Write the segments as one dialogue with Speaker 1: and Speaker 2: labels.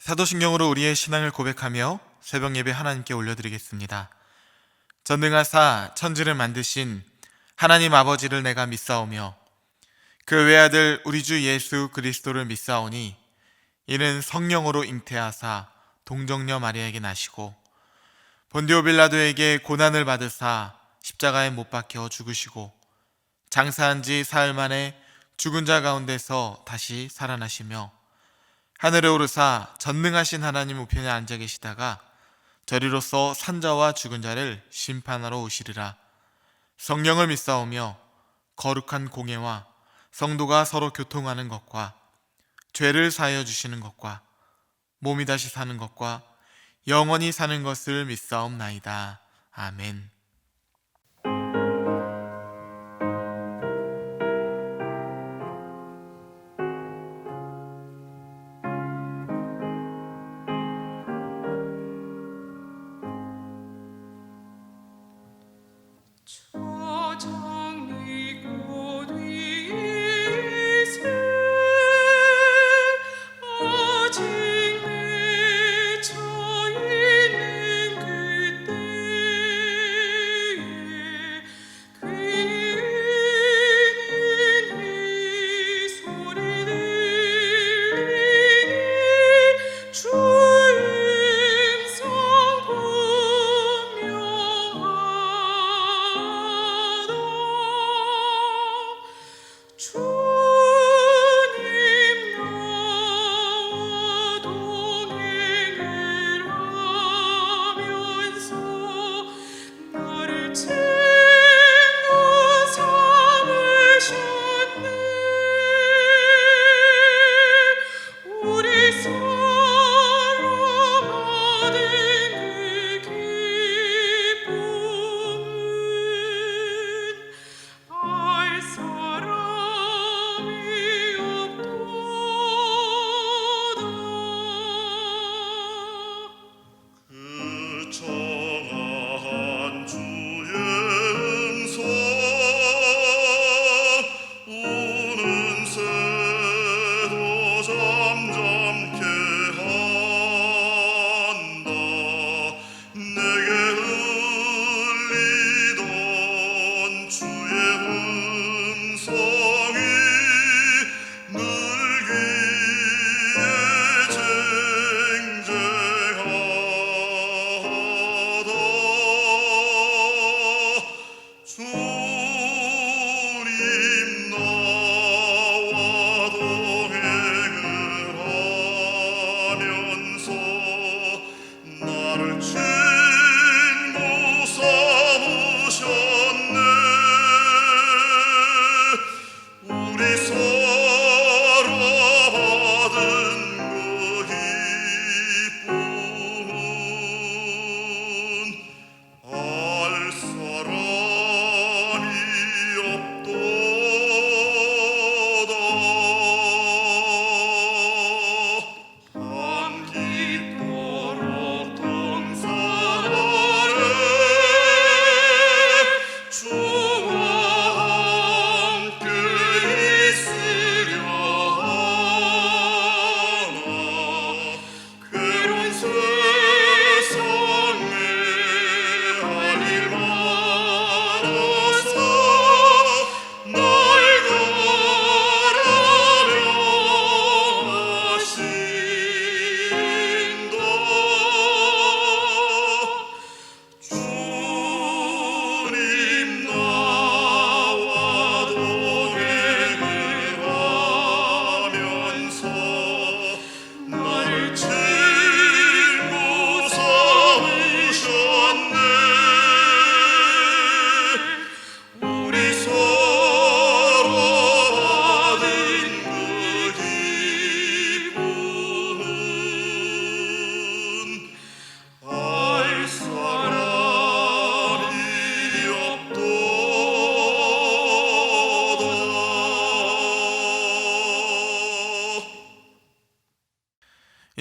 Speaker 1: 사도신경으로 우리의 신앙을 고백하며 새벽 예배 하나님께 올려드리겠습니다. 전능하사 천지를 만드신 하나님 아버지를 내가 믿사오며 그 외아들 우리 주 예수 그리스도를 믿사오니 이는 성령으로 잉태하사 동정녀 마리아에게 나시고 본디오 빌라도에게 고난을 받으사 십자가에 못 박혀 죽으시고 장사한 지 사흘 만에 죽은 자 가운데서 다시 살아나시며 하늘에 오르사 전능하신 하나님 우편에 앉아 계시다가 저리로서 산자와 죽은 자를 심판하러 오시리라. 성령을 믿사오며 거룩한 공예와 성도가 서로 교통하는 것과 죄를 사하여 주시는 것과 몸이 다시 사는 것과 영원히 사는 것을 믿사옵나이다. 아멘.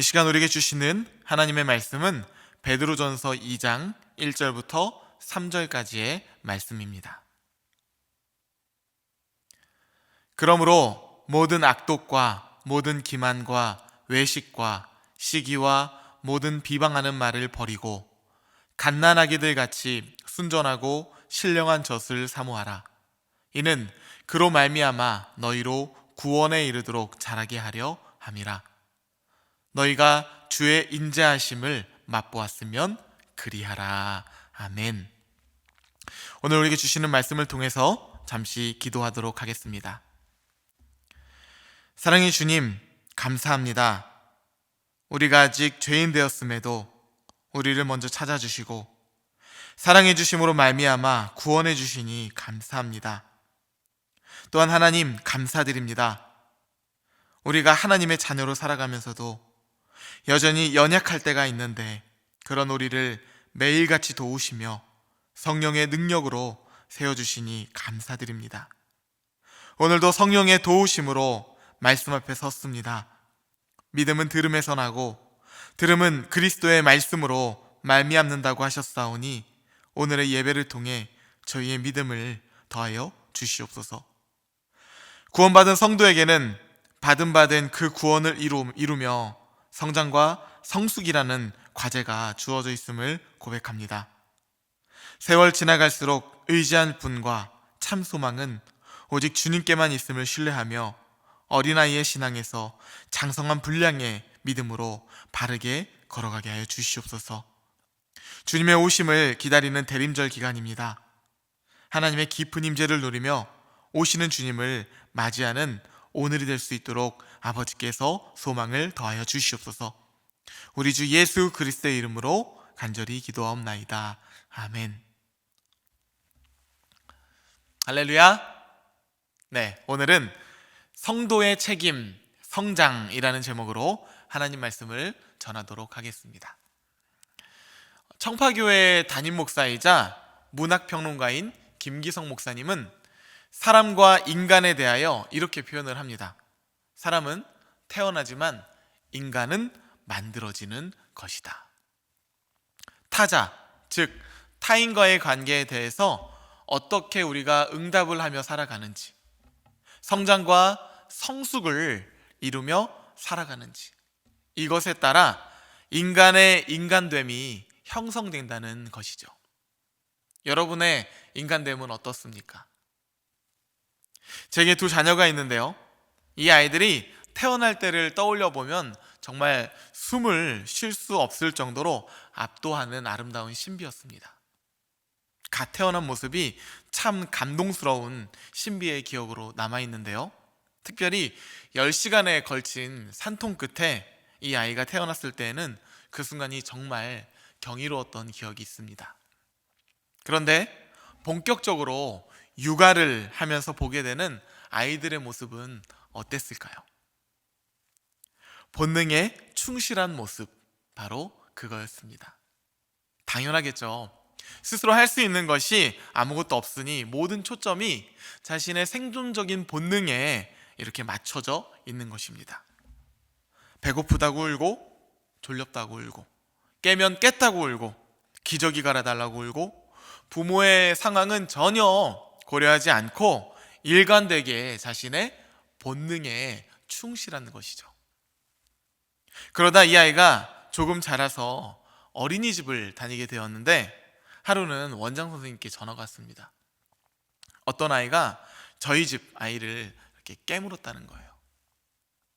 Speaker 1: 이 시간 우리에게 주시는 하나님의 말씀은 베드로전서 2장 1절부터 3절까지의 말씀입니다. 그러므로 모든 악독과 모든 기만과 외식과 시기와 모든 비방하는 말을 버리고 갓난아기들 같이 순전하고 신령한 젖을 사모하라. 이는 그로 말미암아 너희로 구원에 이르도록 자라게 하려 함이라. 너희가 주의 인자하심을 맛보았으면 그리하라. 아멘. 오늘 우리에게 주시는 말씀을 통해서 잠시 기도하도록 하겠습니다. 사랑의 주님, 감사합니다. 우리가 아직 죄인 되었음에도 우리를 먼저 찾아주시고 사랑해 주심으로 말미암아 구원해 주시니 감사합니다. 또한 하나님 감사드립니다. 우리가 하나님의 자녀로 살아가면서도 여전히 연약할 때가 있는데 그런 우리를 매일같이 도우시며 성령의 능력으로 세워주시니 감사드립니다. 오늘도 성령의 도우심으로 말씀 앞에 섰습니다. 믿음은 들음에서 나고 들음은 그리스도의 말씀으로 말미암는다고 하셨사오니 오늘의 예배를 통해 저희의 믿음을 더하여 주시옵소서. 구원받은 성도에게는 받은 그 구원을 이루며 성장과 성숙이라는 과제가 주어져 있음을 고백합니다. 세월 지나갈수록 의지한 분과 참 소망은 오직 주님께만 있음을 신뢰하며 어린아이의 신앙에서 장성한 분량의 믿음으로 바르게 걸어가게 하여 주시옵소서. 주님의 오심을 기다리는 대림절 기간입니다. 하나님의 깊은 임재를 누리며 오시는 주님을 맞이하는 오늘이 될 수 있도록 아버지께서 소망을 더하여 주시옵소서. 우리 주 예수 그리스도의 이름으로 간절히 기도하옵나이다. 아멘. 할렐루야. 네, 오늘은 성도의 책임, 성장이라는 제목으로 하나님 말씀을 전하도록 하겠습니다. 청파교회 담임 목사이자 문학평론가인 김기성 목사님은 사람과 인간에 대하여 이렇게 표현을 합니다. 사람은 태어나지만 인간은 만들어지는 것이다. 타자, 즉 타인과의 관계에 대해서 어떻게 우리가 응답을 하며 살아가는지, 성장과 성숙을 이루며 살아가는지, 이것에 따라 인간의 인간됨이 형성된다는 것이죠. 여러분의 인간됨은 어떻습니까? 제게 두 자녀가 있는데요, 이 아이들이 태어날 때를 떠올려 보면 정말 숨을 쉴 수 없을 정도로 압도하는 아름다운 신비였습니다. 갓 태어난 모습이 참 감동스러운 신비의 기억으로 남아있는데요, 특별히 10시간에 걸친 산통 끝에 이 아이가 태어났을 때에는 그 순간이 정말 경이로웠던 기억이 있습니다. 그런데 본격적으로 육아를 하면서 보게 되는 아이들의 모습은 어땠을까요? 본능에 충실한 모습, 바로 그거였습니다. 당연하겠죠. 스스로 할 수 있는 것이 아무것도 없으니 모든 초점이 자신의 생존적인 본능에 이렇게 맞춰져 있는 것입니다. 배고프다고 울고, 졸렵다고 울고, 깨면 깼다고 울고, 기저귀 갈아달라고 울고, 부모의 상황은 전혀 고려하지 않고 일관되게 자신의 본능에 충실한 것이죠. 그러다 이 아이가 조금 자라서 어린이집을 다니게 되었는데 하루는 원장 선생님께 전화가 왔습니다. 어떤 아이가 저희 집 아이를 이렇게 깨물었다는 거예요.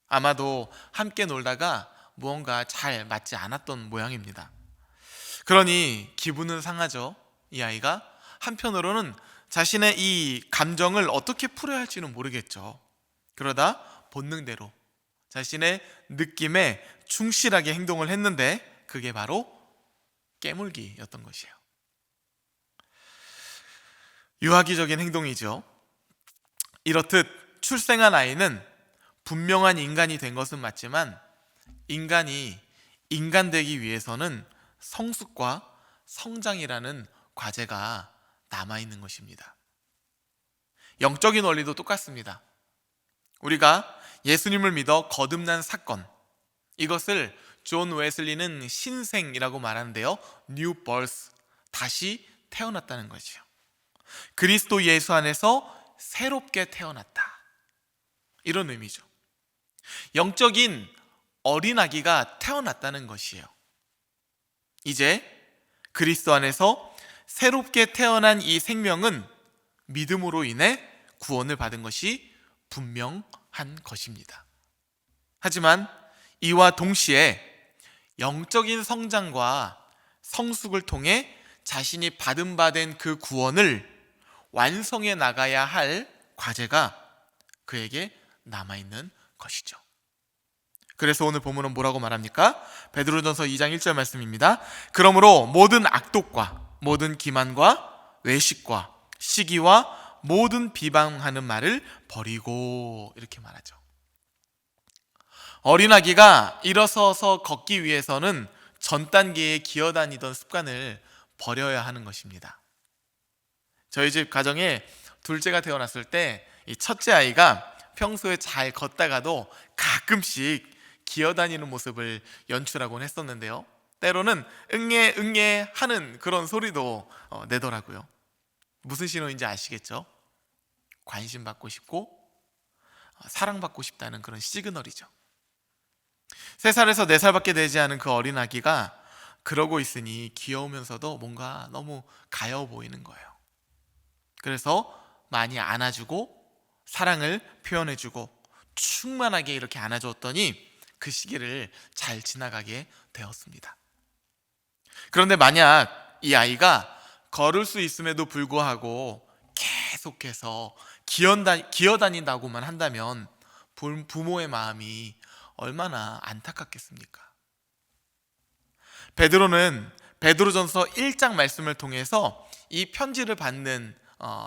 Speaker 1: 아마도 함께 놀다가 무언가 잘 맞지 않았던 모양입니다. 그러니 기분은 상하죠. 이 아이가 한편으로는 자신의 이 감정을 어떻게 풀어야 할지는 모르겠죠. 그러다 본능대로 자신의 느낌에 충실하게 행동을 했는데 그게 바로 깨물기였던 것이에요. 유아기적인 행동이죠. 이렇듯 출생한 아이는 분명한 인간이 된 것은 맞지만 인간이 인간 되기 위해서는 성숙과 성장이라는 과제가 남아있는 것입니다. 영적인 원리도 똑같습니다. 우리가 예수님을 믿어 거듭난 사건, 이것을 존 웨슬리는 신생이라고 말하는데요, New Birth, 다시 태어났다는 거죠. 그리스도 예수 안에서 새롭게 태어났다, 이런 의미죠. 영적인 어린아기가 태어났다는 것이에요. 이제 그리스도 안에서 새롭게 태어난 이 생명은 믿음으로 인해 구원을 받은 것이 분명한 것입니다. 하지만 이와 동시에 영적인 성장과 성숙을 통해 자신이 받은 바 된 그 구원을 완성해 나가야 할 과제가 그에게 남아있는 것이죠. 그래서 오늘 본문은 뭐라고 말합니까? 베드로전서 2장 1절 말씀입니다. 그러므로 모든 악독과 모든 기만과 외식과 시기와 모든 비방하는 말을 버리고, 이렇게 말하죠. 어린아기가 일어서서 걷기 위해서는 전 단계에 기어다니던 습관을 버려야 하는 것입니다. 저희 집 가정에 둘째가 태어났을 때 이 첫째 아이가 평소에 잘 걷다가도 가끔씩 기어다니는 모습을 연출하곤 했었는데요, 때로는 응애 응애 하는 그런 소리도 내더라고요. 무슨 신호인지 아시겠죠? 관심 받고 싶고 사랑받고 싶다는 그런 시그널이죠. 3살에서 4살밖에 되지 않은 그 어린아기가 그러고 있으니 귀여우면서도 뭔가 너무 가여워 보이는 거예요. 그래서 많이 안아주고 사랑을 표현해주고 충만하게 이렇게 안아주었더니 그 시기를 잘 지나가게 되었습니다. 그런데 만약 이 아이가 걸을 수 있음에도 불구하고 계속해서 기어다닌다고만 한다면 부모의 마음이 얼마나 안타깝겠습니까? 베드로는 베드로전서 1장 말씀을 통해서 이 편지를 받는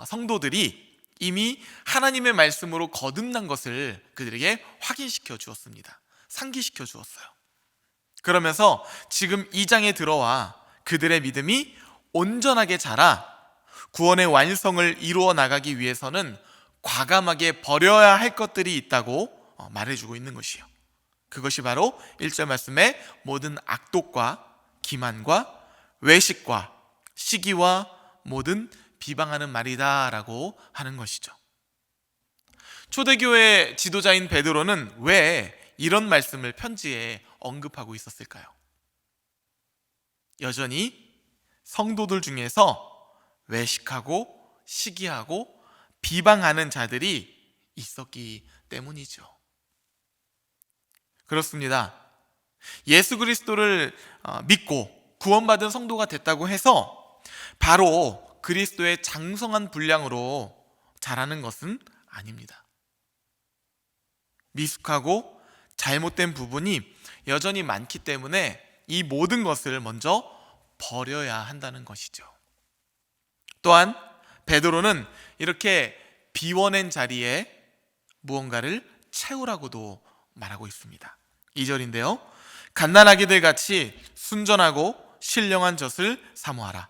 Speaker 1: 성도들이 이미 하나님의 말씀으로 거듭난 것을 그들에게 확인시켜 주었습니다. 상기시켜 주었어요. 그러면서 지금 2장에 들어와 그들의 믿음이 온전하게 자라 구원의 완성을 이루어 나가기 위해서는 과감하게 버려야 할 것들이 있다고 말해주고 있는 것이에요. 그것이 바로 1절 말씀에 모든 악독과 기만과 외식과 시기와 모든 비방하는 말이다 라고 하는 것이죠. 초대교회 지도자인 베드로는 왜 이런 말씀을 편지에 언급하고 있었을까요? 여전히 성도들 중에서 외식하고 시기하고 비방하는 자들이 있었기 때문이죠. 그렇습니다. 예수 그리스도를 믿고 구원받은 성도가 됐다고 해서 바로 그리스도의 장성한 분량으로 자라는 것은 아닙니다. 미숙하고 잘못된 부분이 여전히 많기 때문에 이 모든 것을 먼저 버려야 한다는 것이죠. 또한 베드로는 이렇게 비워낸 자리에 무언가를 채우라고도 말하고 있습니다. 2절인데요, 갓난아기들 같이 순전하고 신령한 젖을 사모하라.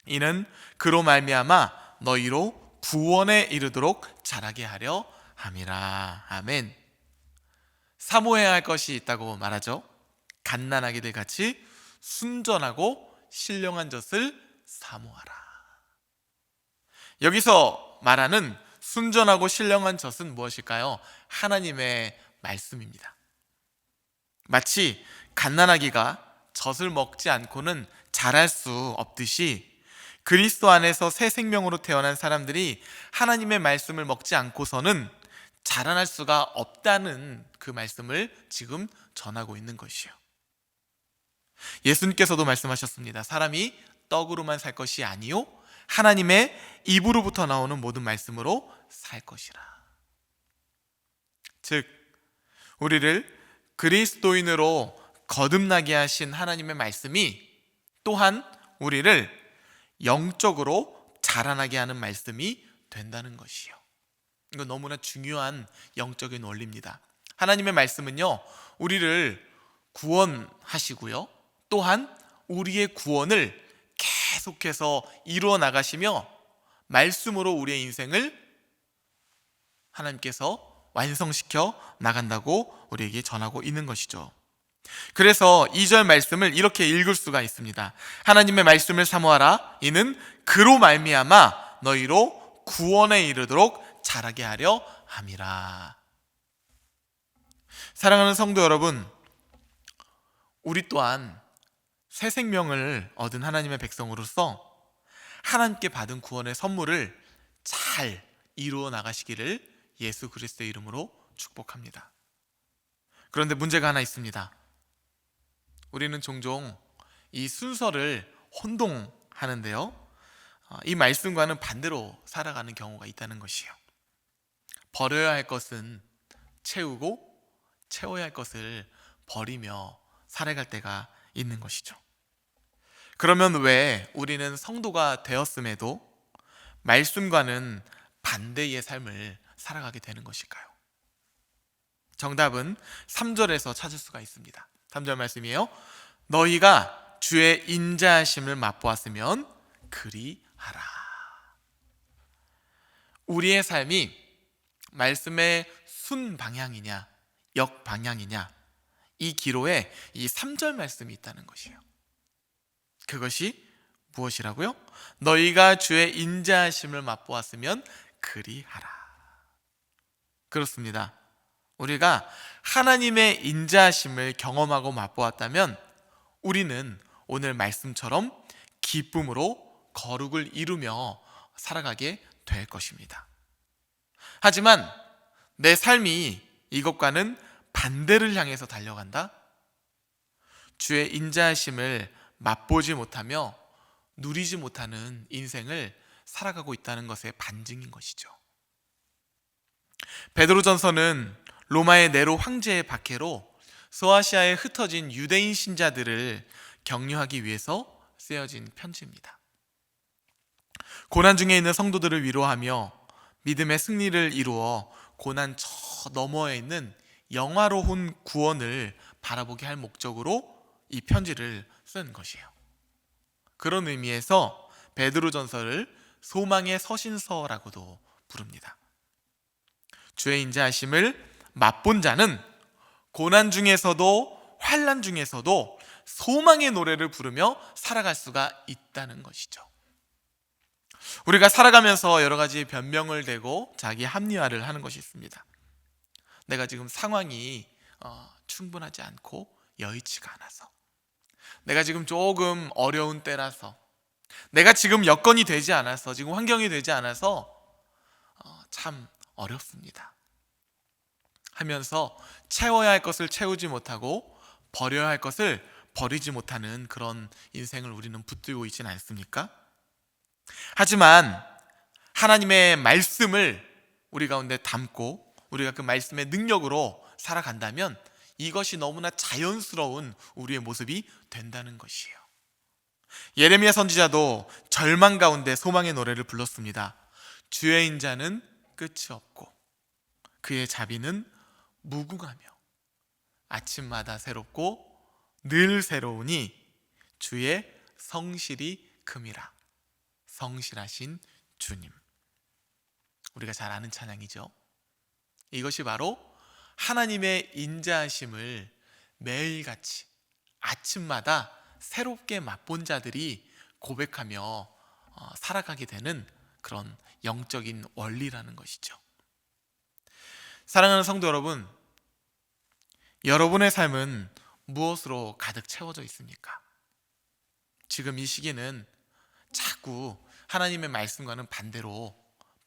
Speaker 1: 이는 그로 말미암아 너희로 구원에 이르도록 자라게 하려 함이라. 아멘. 사모해야 할 것이 있다고 말하죠. 갓난아기들 같이 순전하고 신령한 젖을 사모하라. 여기서 말하는 순전하고 신령한 젖은 무엇일까요? 하나님의 말씀입니다. 마치 갓난아기가 젖을 먹지 않고는 자랄 수 없듯이 그리스도 안에서 새 생명으로 태어난 사람들이 하나님의 말씀을 먹지 않고서는 자라날 수가 없다는 그 말씀을 지금 전하고 있는 것이요. 예수님께서도 말씀하셨습니다. 사람이 떡으로만 살 것이 아니요 하나님의 입으로부터 나오는 모든 말씀으로 살 것이라. 즉 우리를 그리스도인으로 거듭나게 하신 하나님의 말씀이 또한 우리를 영적으로 자라나게 하는 말씀이 된다는 것이요. 이건 너무나 중요한 영적인 원리입니다. 하나님의 말씀은요, 우리를 구원하시고요, 또한 우리의 구원을 계속해서 이루어 나가시며 말씀으로 우리의 인생을 하나님께서 완성시켜 나간다고 우리에게 전하고 있는 것이죠. 그래서 2절 말씀을 이렇게 읽을 수가 있습니다. 하나님의 말씀을 사모하라. 이는 그로 말미암아 너희로 구원에 이르도록 자라게 하려 함이라. 사랑하는 성도 여러분, 우리 또한 새 생명을 얻은 하나님의 백성으로서 하나님께 받은 구원의 선물을 잘 이루어 나가시기를 예수 그리스도의 이름으로 축복합니다. 그런데 문제가 하나 있습니다. 우리는 종종 이 순서를 혼동하는데요, 이 말씀과는 반대로 살아가는 경우가 있다는 것이요. 버려야 할 것은 채우고 채워야 할 것을 버리며 살아갈 때가 있는 것이죠. 그러면 왜 우리는 성도가 되었음에도 말씀과는 반대의 삶을 살아가게 되는 것일까요? 정답은 3절에서 찾을 수가 있습니다. 3절 말씀이에요. 너희가 주의 인자하심을 맛보았으면 그리하라. 우리의 삶이 말씀의 순방향이냐 역방향이냐, 이 기로에 이 3절 말씀이 있다는 것이에요. 그것이 무엇이라고요? 너희가 주의 인자하심을 맛보았으면 그리하라. 그렇습니다. 우리가 하나님의 인자하심을 경험하고 맛보았다면 우리는 오늘 말씀처럼 기쁨으로 거룩을 이루며 살아가게 될 것입니다. 하지만 내 삶이 이것과는 반대를 향해서 달려간다? 주의 인자하심을 맛보지 못하며 누리지 못하는 인생을 살아가고 있다는 것의 반증인 것이죠. 베드로전서는 로마의 네로 황제의 박해로 소아시아에 흩어진 유대인 신자들을 격려하기 위해서 쓰여진 편지입니다. 고난 중에 있는 성도들을 위로하며 믿음의 승리를 이루어 고난 저 너머에 있는 영화로운 구원을 바라보게 할 목적으로 이 편지를 쓴 것이에요. 그런 의미에서 베드로전서를 소망의 서신서라고도 부릅니다. 주의 인자하심을 맛본 자는 고난 중에서도 환난 중에서도 소망의 노래를 부르며 살아갈 수가 있다는 것이죠. 우리가 살아가면서 여러 가지 변명을 대고 자기 합리화를 하는 것이 있습니다. 내가 지금 상황이 충분하지 않고 여의치가 않아서, 내가 지금 조금 어려운 때라서, 내가 지금 여건이 되지 않아서, 지금 환경이 되지 않아서 참 어렵습니다 하면서 채워야 할 것을 채우지 못하고 버려야 할 것을 버리지 못하는 그런 인생을 우리는 붙들고 있지는 않습니까? 하지만 하나님의 말씀을 우리 가운데 담고 우리가 그 말씀의 능력으로 살아간다면 이것이 너무나 자연스러운 우리의 모습이 된다는 것이에요. 예레미야 선지자도 절망 가운데 소망의 노래를 불렀습니다. 주의 인자는 끝이 없고 그의 자비는 무궁하며 아침마다 새롭고 늘 새로우니 주의 성실이 금이라. 성실하신 주님. 우리가 잘 아는 찬양이죠. 이것이 바로 하나님의 인자하심을 매일같이 아침마다 새롭게 맛본 자들이 고백하며 살아가게 되는 그런 영적인 원리라는 것이죠. 사랑하는 성도 여러분, 여러분의 삶은 무엇으로 가득 채워져 있습니까? 지금 이 시기는 자꾸 하나님의 말씀과는 반대로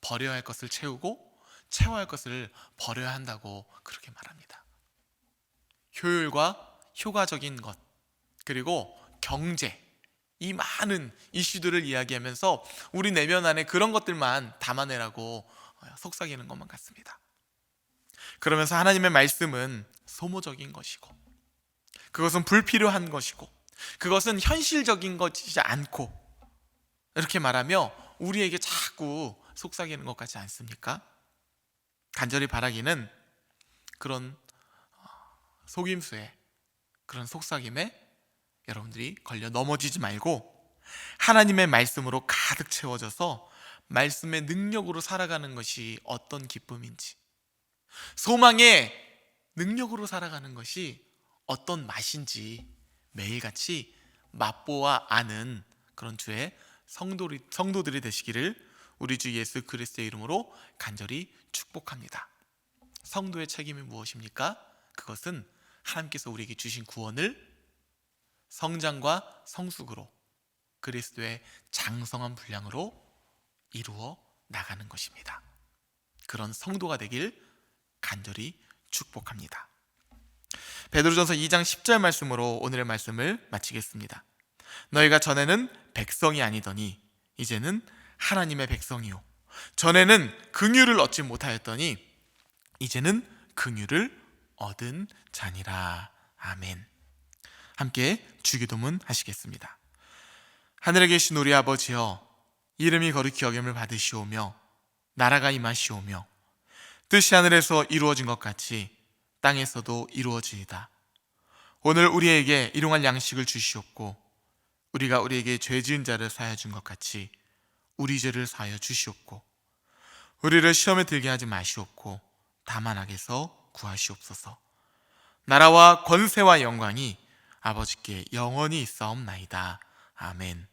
Speaker 1: 버려야 할 것을 채우고 채워야 할 것을 버려야 한다고 그렇게 말합니다. 효율과 효과적인 것, 그리고 경제, 이 많은 이슈들을 이야기하면서 우리 내면 안에 그런 것들만 담아내라고 속삭이는 것만 같습니다. 그러면서 하나님의 말씀은 소모적인 것이고, 그것은 불필요한 것이고, 그것은 현실적인 것이지 않고, 이렇게 말하며 우리에게 자꾸 속삭이는 것 같지 않습니까? 간절히 바라기는 그런 속임수에, 그런 속삭임에 여러분들이 걸려 넘어지지 말고 하나님의 말씀으로 가득 채워져서 말씀의 능력으로 살아가는 것이 어떤 기쁨인지, 소망의 능력으로 살아가는 것이 어떤 맛인지 매일같이 맛보아 아는 그런 주의 성도들이 되시기를 우리 주 예수 그리스도의 이름으로 간절히 축복합니다. 성도의 책임이 무엇입니까? 그것은 하나님께서 우리에게 주신 구원을 성장과 성숙으로 그리스도의 장성한 분량으로 이루어 나가는 것입니다. 그런 성도가 되길 간절히 축복합니다. 베드로전서 2장 10절 말씀으로 오늘의 말씀을 마치겠습니다. 너희가 전에는 백성이 아니더니 이제는 하나님의 백성이요, 전에는 긍휼을 얻지 못하였더니 이제는 긍휼을 얻은 자니라. 아멘. 함께 주기도문 하시겠습니다. 하늘에 계신 우리 아버지여, 이름이 거룩히 여김을 받으시오며 나라가 임하시오며 뜻이 하늘에서 이루어진 것 같이 땅에서도 이루어지이다. 오늘 우리에게 일용할 양식을 주시옵고 우리가 우리에게 죄 지은 자를 사하여 준 것 같이 우리 죄를 사하여 주시옵고 우리를 시험에 들게 하지 마시옵고 다만 악에서 구하시옵소서. 나라와 권세와 영광이 아버지께 영원히 있사옵나이다. 아멘.